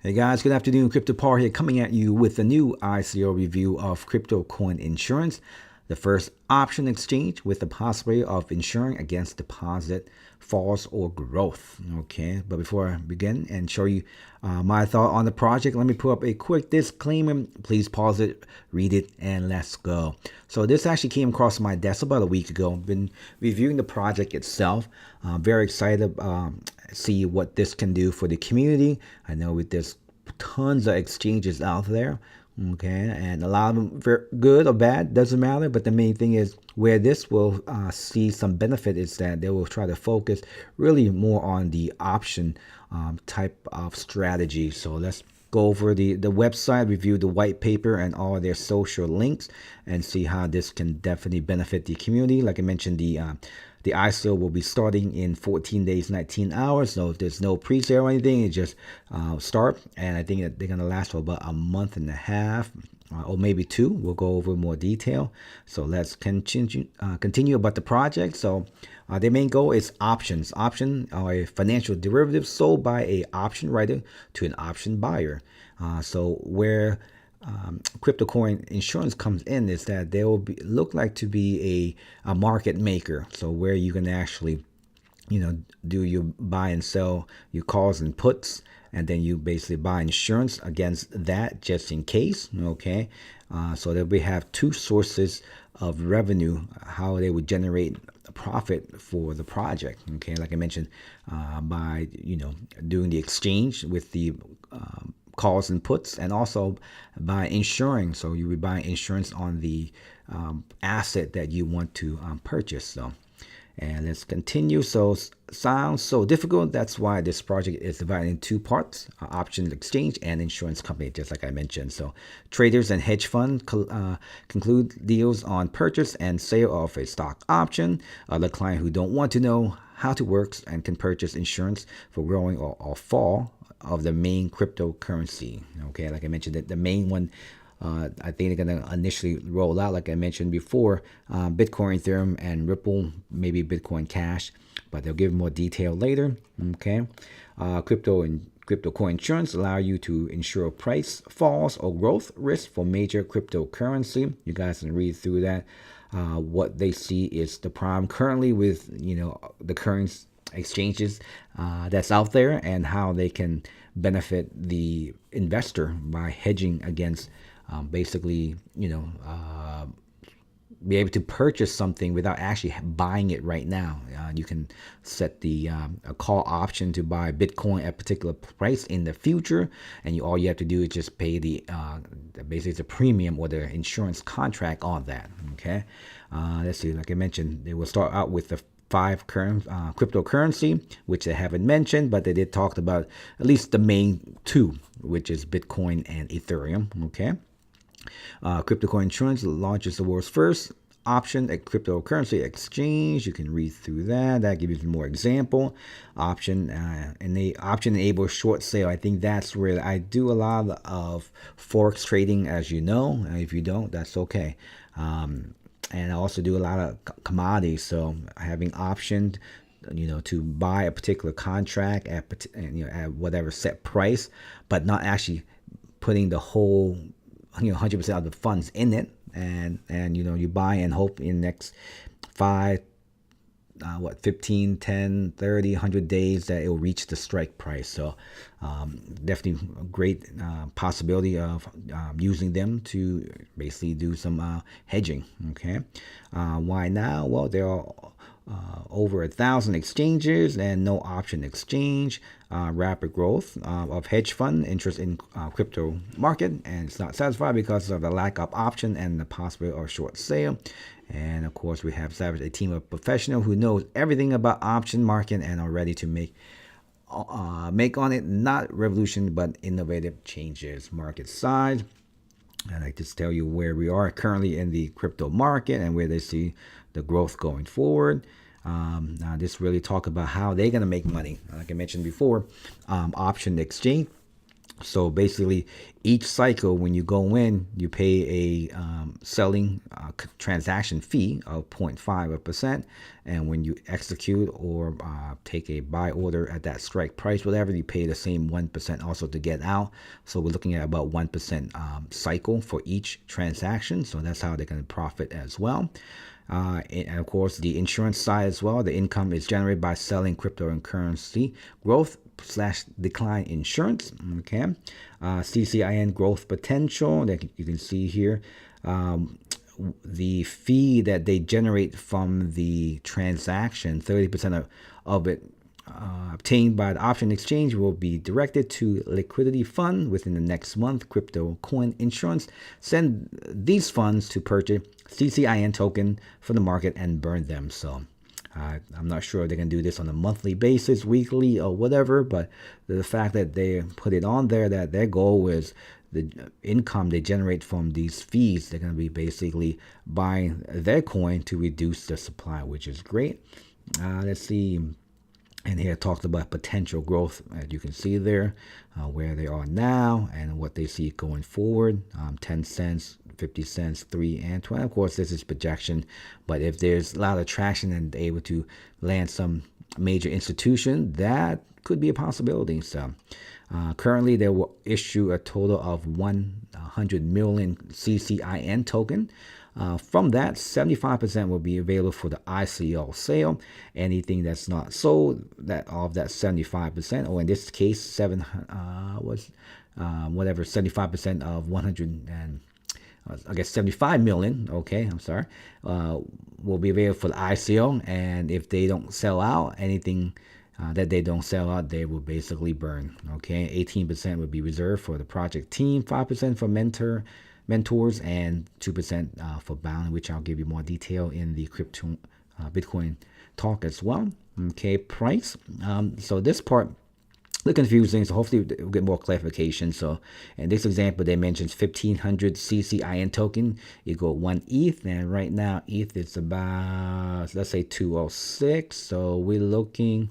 Hey guys, good afternoon. CryptoPaul here, coming at you with a new ICO review of CryptoCoin Insurance, the first option exchange with the possibility of insuring against deposit falls or growth. Okay, but before I begin and show you my thought on the project, let me put up a quick disclaimer. Please pause it, read it, and let's go. So this actually came across my desk about a week ago. I've been reviewing the project itself. Very excited see what this can do for the community. I know there's tons of exchanges out there, okay, and a lot of them very good or bad, doesn't matter. But the main thing is where this will see some benefit is that they will try to focus really more on the option type of strategy. So let's go over the website, review the white paper and all their social links, and see how this can definitely benefit the community. Like I mentioned, the ICO will be starting in 14 days, 19 hours. So there's no pre-sale or anything. It just start. And I think that they're going to last for about a month and a half or maybe two. We'll go over more detail. So let's continue about the project. So their main goal is options. Option are a financial derivative sold by a option writer to an option buyer. So where CryptoCoin Insurance comes in is that they will look like to be a market maker. So where you can actually, do your buy and sell your calls and puts, and then you basically buy insurance against that just in case. Okay, so that we have two sources of revenue, how they would generate a profit for the project. Okay, like I mentioned, by doing the exchange with the calls and puts, and also by insuring. So you would buy insurance on the asset that you want to purchase. So, and let's continue. So sounds so difficult. That's why this project is divided in two parts: option exchange and insurance company, just like I mentioned. So traders and hedge funds conclude deals on purchase and sale of a stock option. The client who don't want to know how it works and can purchase insurance for growing or fall of the main cryptocurrency. Okay, like I mentioned, the main one, I think they're going to initially roll out, like I mentioned before, Bitcoin, Ethereum, and Ripple, maybe Bitcoin Cash, but they'll give more detail later. Okay, CryptoCoin Insurance allow you to insure price falls or growth risk for major cryptocurrency. You guys can read through that. What they see is the problem currently with the current exchanges that's out there, and how they can benefit the investor by hedging against basically be able to purchase something without actually buying it right now. You can set the a call option to buy Bitcoin at a particular price in the future, and all you have to do is just pay the basically the premium or the insurance contract on that. Okay, let's see. Like I mentioned, they will start out with the 5 current cryptocurrency, which they haven't mentioned, but they did talk about at least the main 2, which is Bitcoin and Ethereum. Okay, CryptoCoin Insurance launches the world's first option at cryptocurrency exchange. You can read through that. That gives you more example. Option and the option enables short sale. I think that's where I do a lot of forex trading, as you know. If you don't, that's okay. And I also do a lot of commodities. So having optioned, to buy a particular contract at whatever set price, but not actually putting the whole 100% of the funds in it, and you buy and hope in the next 5 15, 10, 30, 100 days that it will reach the strike price. So definitely a great possibility of using them to basically do some hedging. Okay, why now? Well, there are over 1,000 exchanges and no option exchange. Rapid growth of hedge fund interest in crypto market, and it's not satisfied because of the lack of option and the possibility of short sale. And of course, we have established a team of professionals who knows everything about option market and are ready to make on it not revolution but innovative changes. Market size. And I just tell you where we are currently in the crypto market and where they see the growth going forward. Now, this really talk about how they're going to make money. Like I mentioned before, option exchange. So basically, each cycle, when you go in, you pay a selling transaction fee of 0.5%. And when you execute or take a buy order at that strike price, whatever, you pay the same 1% also to get out. So we're looking at about 1% cycle for each transaction. So that's how they're going to profit as well. And of course, the insurance side as well. The income is generated by selling crypto and currency growth / decline insurance. Okay, CCIN growth potential that you can see here. The fee that they generate from the transaction, 30% of it obtained by the option exchange will be directed to liquidity fund within the next month. Crypto Coin Insurance send these funds to purchase CCIN token for the market and burn them. So I'm not sure if they can do this on a monthly basis, weekly, or whatever, but the fact that they put it on there, that their goal is the income they generate from these fees, they're going to be basically buying their coin to reduce the supply, which is great. Let's see. And here it talks about potential growth, as you can see there, where they are now and what they see going forward. 10 cents, 50 cents, 3 and 20. Of course, this is projection, but if there's a lot of traction and able to land some major institution, that could be a possibility. So currently, they will issue a total of 100 million CCIN token. From that, 75% will be available for the ICO sale. Anything that's not sold, that of that 75%, or in this case, 75% of 100 and I guess 75 million. Okay, I'm sorry, will be available for the ICO, and if they don't sell out anything. That they don't sell out, they will basically burn. Okay, 18% would be reserved for the project team, 5% for mentors, and 2% for bound, which I'll give you more detail in the crypto Bitcoin talk as well. Okay, price. So this part a little confusing, so hopefully we'll get more clarification. So in this example, they mentioned 1500 CCIN token equal 1 ETH, and right now ETH is about, let's say, 206. So we're looking.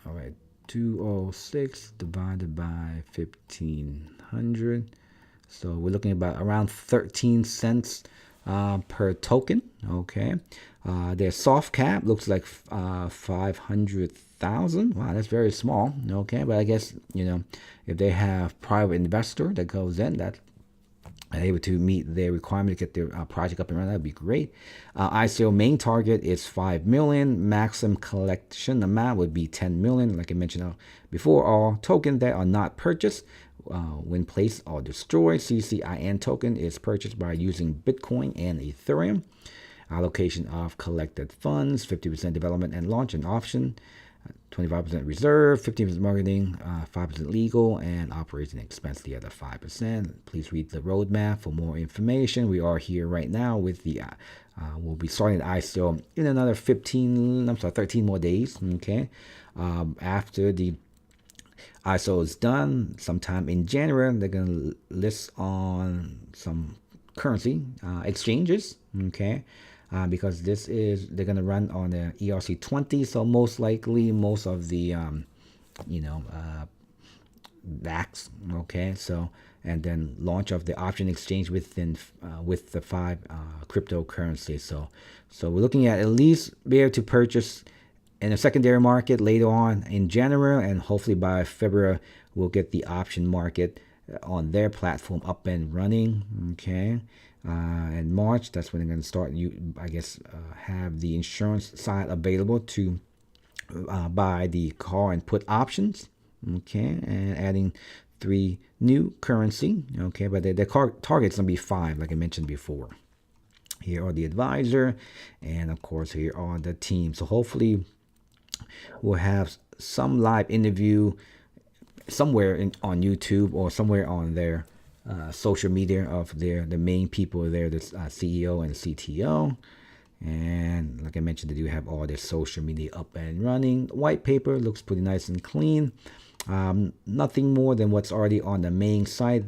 All right, 206 divided by 1500. So we're looking about around 13 cents per token. Okay, their soft cap looks like 500,000. Wow, that's very small. Okay, but I guess if they have private investor that goes in, that are able to meet their requirement to get their project up and running, that would be great. ICO main target is 5 million. Maximum collection amount would be 10 million. Like I mentioned before, all tokens that are not purchased when placed or destroyed. CCIN token is purchased by using Bitcoin and Ethereum. Allocation of collected funds, 50% development and launch and option. 25% reserve, 15% marketing, 5% legal, and operating expense, the other 5%. Please read the roadmap for more information. We are here right now with the, we'll be starting the ICO in another 13 more days, okay? After the ICO is done, sometime in January, they're going to list on some currency exchanges, okay? Because they're going to run on the ERC20, so most likely most of the backs, okay? So, and then launch of the option exchange with the 5 cryptocurrencies. So we're looking at least be able to purchase in a secondary market later on in January, and hopefully by February we'll get the option market on their platform up and running, okay? In March, that's when they're going to start, have the insurance side available to buy the call and put options, okay, and adding 3 new currency, okay, but their target's going to be 5, like I mentioned before. Here are the advisor, and of course here are the team. So hopefully we'll have some live interview somewhere on YouTube or somewhere on their social media of the main people there, the CEO and CTO. And like I mentioned, they do have all their social media up and running. White paper looks pretty nice and clean. Nothing more than what's already on the main site.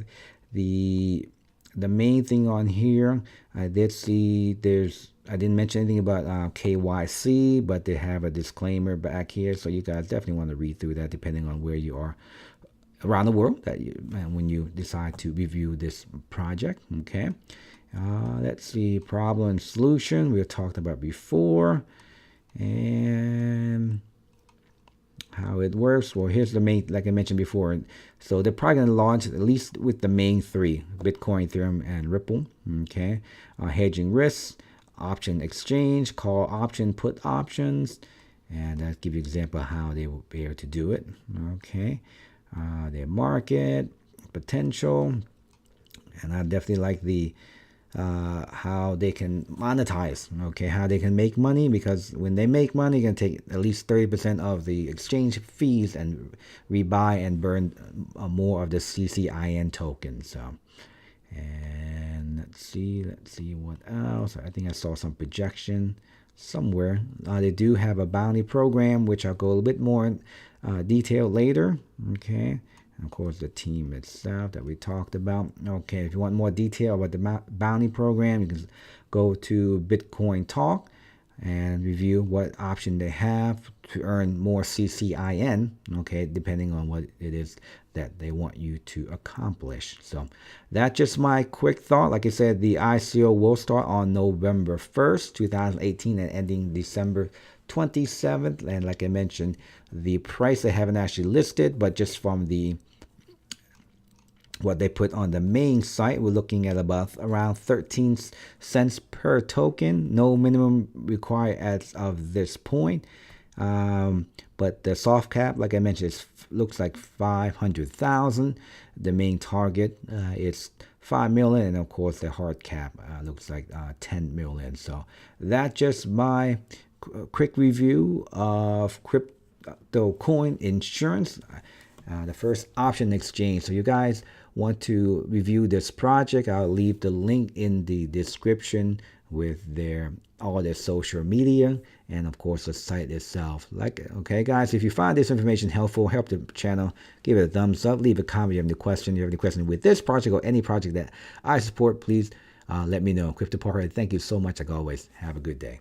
The main thing on here, I did see there's I didn't mention anything about KYC, but they have a disclaimer back here, so you guys definitely want to read through that depending on where you are around the world when you decide to review this project. Okay, let's see, problem and solution we talked about before, and how it works. Well, here's the main, like I mentioned before. So they're probably going to launch at least with the main three: Bitcoin, Ethereum, and Ripple. Okay, hedging risks, option exchange, call option, put options, and that give you an example of how they will be able to do it. Okay, their market potential, and I definitely like the how they can monetize, okay, how they can make money, because when they make money, you can take at least 30% of the exchange fees and rebuy and burn more of the CCIN tokens. And let's see what else. I think I saw some projection somewhere. They do have a bounty program, which I'll go a little bit more in detail later. Okay. And of course, the team itself that we talked about. Okay, if you want more detail about the bounty program, you can go to Bitcoin Talk and review what option they have to earn more CCIN, okay, depending on what it is that they want you to accomplish. So that's just my quick thought. Like I said, the ICO will start on November 1st, 2018 and ending December 27th. And like I mentioned, the price they haven't actually listed, but just from the what they put on the main site, we're looking at about around 13 cents per token. No minimum required as of this point. But the soft cap, like I mentioned, looks like 500,000. The main target is 5 million, and of course the hard cap looks like 10 million. So that's just my quick review of CryptoCoin Insurance, the first option exchange. So you guys want to review this project, I'll leave the link in the description with all their social media and of course the site itself. Okay guys, if you find this information helpful, help the channel, give it a thumbs up, leave a comment if you have any question with this project or any project that I support, please let me know. CryptoPaul, thank you so much. Like always, have a good day.